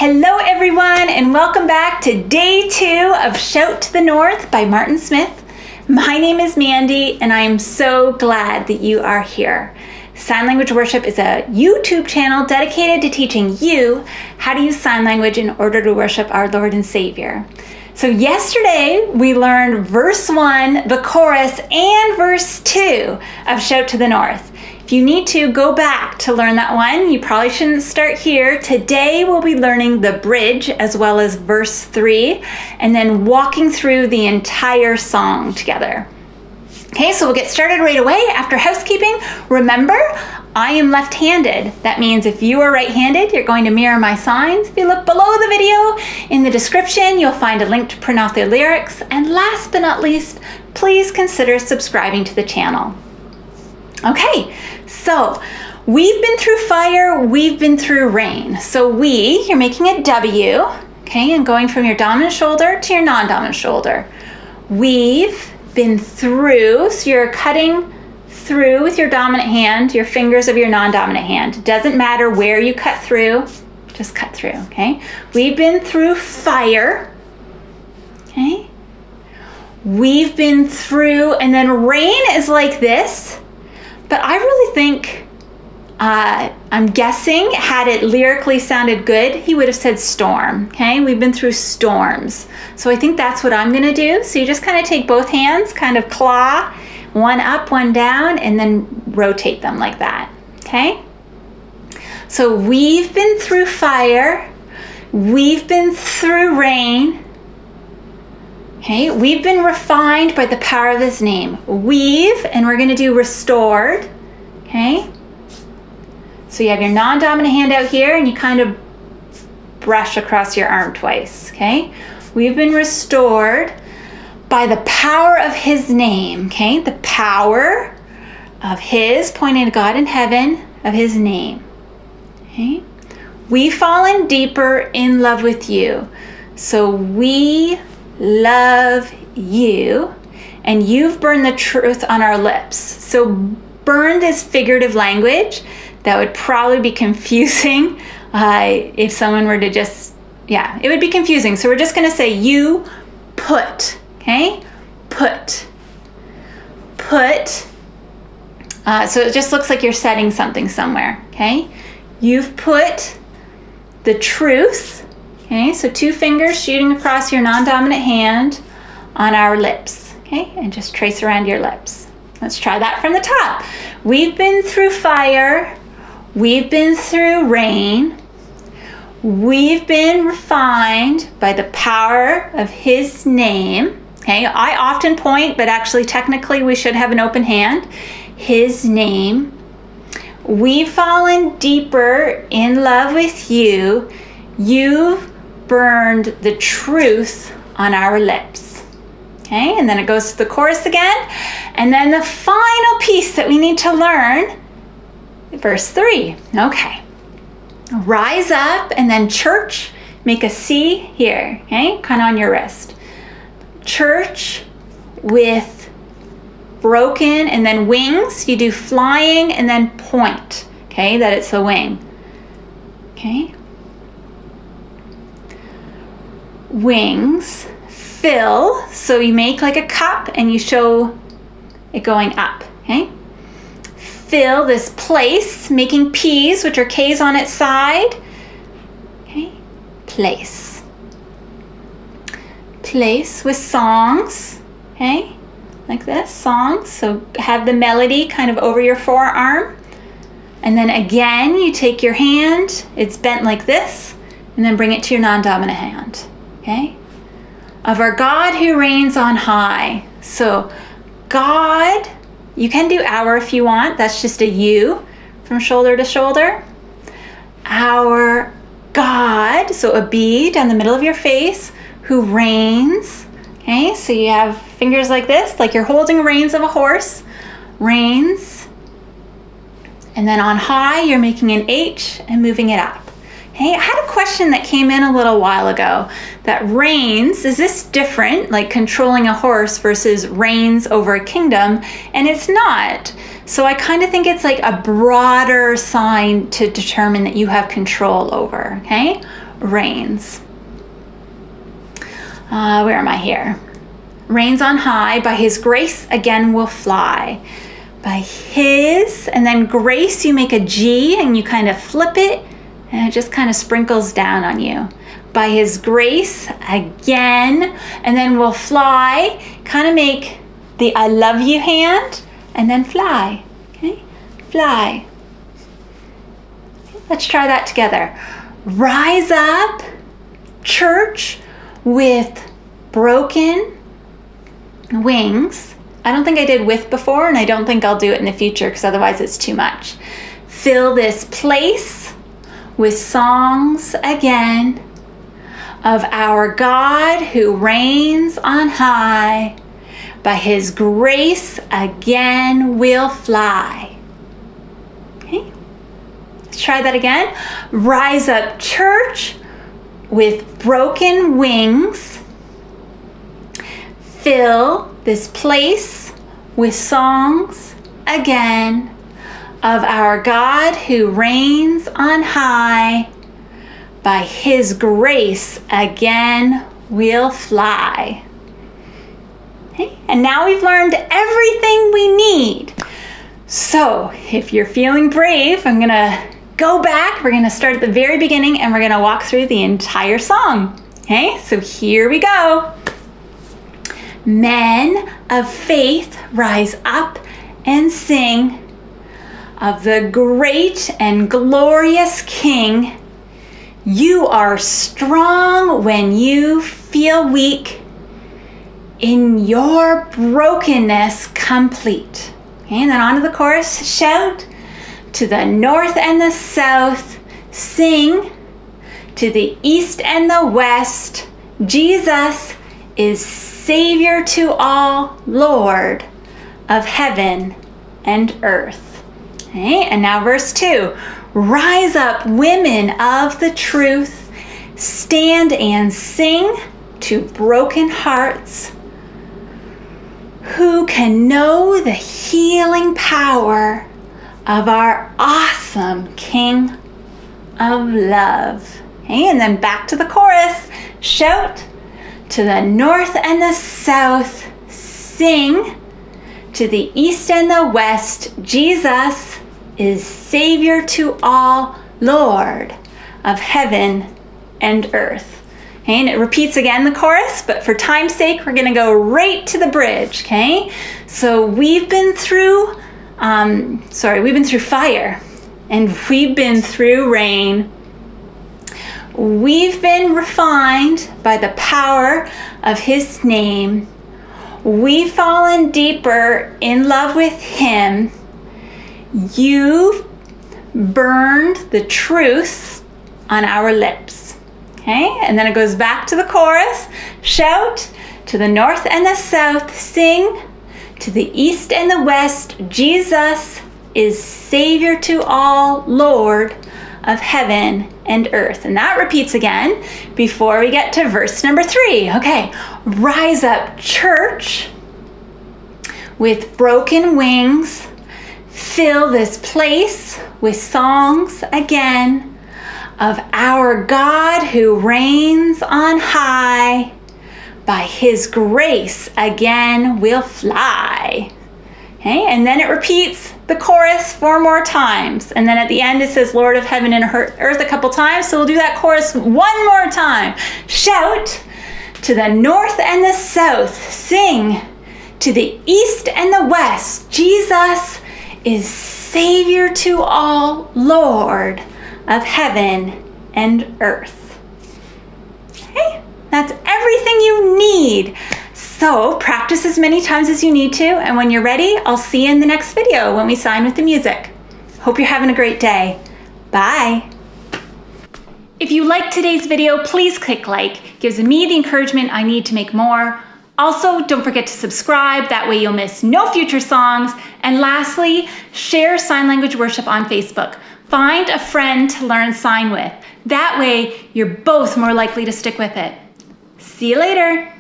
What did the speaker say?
Hello everyone, and welcome back to day 2 of Shout to the North by Martin Smith. My name is Mandy and I am so glad that you are here. Sign Language Worship is a YouTube channel dedicated to teaching you how to use sign language in order to worship our Lord and Savior. So yesterday we learned verse 1, the chorus, and verse 2 of Shout to the North. If you need to go back to learn that one, you probably shouldn't start here. Today we'll be learning the bridge as well as verse 3 and then walking through the entire song together. Okay, so we'll get started right away. After housekeeping, remember, I am left-handed. That means if you are right-handed, you're going to mirror my signs. If you look below the video, in the description, you'll find a link to print off the lyrics. And last but not least, please consider subscribing to the channel. Okay, so we've been through fire, we've been through rain. So you're making a W, okay, and going from your dominant shoulder to your non-dominant shoulder. We've been through, so you're cutting through with your dominant hand, your fingers of your non-dominant hand. It doesn't matter where you cut through, just cut through, okay? We've been through fire, okay? We've been through, and then rain is like this. But I really think, I'm guessing, had it lyrically sounded good, he would have said storm, okay? We've been through storms. So I think that's what I'm gonna do. So you just kind of take both hands, kind of claw, one up, one down, and then rotate them like that, okay? So we've been through fire, we've been through rain, okay, we've been refined by the power of his name. And we're gonna do restored, okay? So you have your non-dominant hand out here and you kind of brush across your arm twice, okay? We've been restored by the power of his name, okay? The power of his, pointing to God in heaven, of his name, okay? We've fallen deeper in love with you. So we love you, and you've burned the truth on our lips. So burned is figurative language. That would probably be confusing if someone were to just, it would be confusing. So we're just gonna say you put, okay? Put. So it just looks like you're setting something somewhere, okay? You've put the truth, okay, so 2 fingers shooting across your non-dominant hand on our lips, okay, and just trace around your lips. Let's try that from the top. We've been through fire, we've been through rain, we've been refined by the power of his name, okay. I often point, but actually technically we should have an open hand. His name. We've fallen deeper in love with you. You've burned the truth on our lips, okay? And then it goes to the chorus again. And then the final piece that we need to learn, verse 3, okay? Rise up and then church, make a C here, okay? Kind of on your wrist. Church with broken and then wings. You do flying and then point, okay? That it's a wing, okay? Wings, fill, so you make like a cup and you show it going up, okay? Fill this place, making P's, which are K's on its side, okay? Place. Place with songs, okay? Like this, songs, so have the melody kind of over your forearm. And then again, you take your hand, it's bent like this, and then bring it to your non-dominant hand. Okay? Of our God who reigns on high. So God, you can do our if you want. That's just a U from shoulder to shoulder. Our God, so a B down the middle of your face, who reigns. Okay, so you have fingers like this, like you're holding reins of a horse. Reigns. And then on high, you're making an H and moving it up. Hey, I had a question that came in a little while ago that reigns, is this different, like controlling a horse versus reigns over a kingdom? And it's not. So I kind of think it's like a broader sign to determine that you have control over, okay? reigns. Where am I here? Reigns on high, by his grace again will fly. By his, and then grace, you make a G and you kind of flip it and it just kind of sprinkles down on you. By his grace again, and then we'll fly, kind of make the I love you hand and then fly, okay? Fly. Let's try that together. Rise up, church, with broken wings. I don't think I did with before, and I don't think I'll do it in the future because otherwise it's too much. Fill this place with songs again of our God who reigns on high. By his grace again we'll fly. Okay, let's try that again. Rise up, church, with broken wings. Fill this place with songs again of our God who reigns on high. By his grace again we'll fly. Okay, and now we've learned everything we need. So if you're feeling brave, I'm gonna go back. We're gonna start at the very beginning and we're gonna walk through the entire song. Okay, so here we go. Men of faith, rise up and sing of the great and glorious King. You are strong when you feel weak, in your brokenness complete. Okay, and then on to the chorus. Shout to the north and the south, sing to the east and the west. Jesus is Savior to all, Lord of heaven and earth. Okay, and now verse 2. Rise up, women of the truth, stand and sing to broken hearts. Who can know the healing power of our awesome King of love? Okay, and then back to the chorus. Shout to the north and the south, sing to the east and the west. Jesus is Savior to all, Lord of heaven and earth. Okay, and it repeats again, the chorus, but for time's sake, we're gonna go right to the bridge, okay? So we've been through, we've been through fire, and we've been through rain. We've been refined by the power of his name. We've fallen deeper in love with him. You've burned the truth on our lips. Okay, and then it goes back to the chorus. Shout to the north and the south, sing to the east and the west. Jesus is Savior to all, Lord of heaven and earth. And that repeats again before we get to verse number 3. Okay, rise up, church, with broken wings. Fill this place with songs again of our God who reigns on high. By his grace again we'll fly. Okay, and then it repeats the chorus 4 more times. And then at the end it says Lord of heaven and earth a couple times. So we'll do that chorus 1 more time. Shout to the north and the south, sing to the east and the west. Jesus is Savior to all, Lord of heaven and earth. Okay, that's everything you need. So practice as many times as you need to, and when you're ready, I'll see you in the next video when we sign with the music. Hope you're having a great day. Bye. If you liked today's video, please click like. It gives me the encouragement I need to make more. Also, don't forget to subscribe, that way you'll miss no future songs. And lastly, share Sign Language Worship on Facebook. Find a friend to learn sign with. That way, you're both more likely to stick with it. See you later.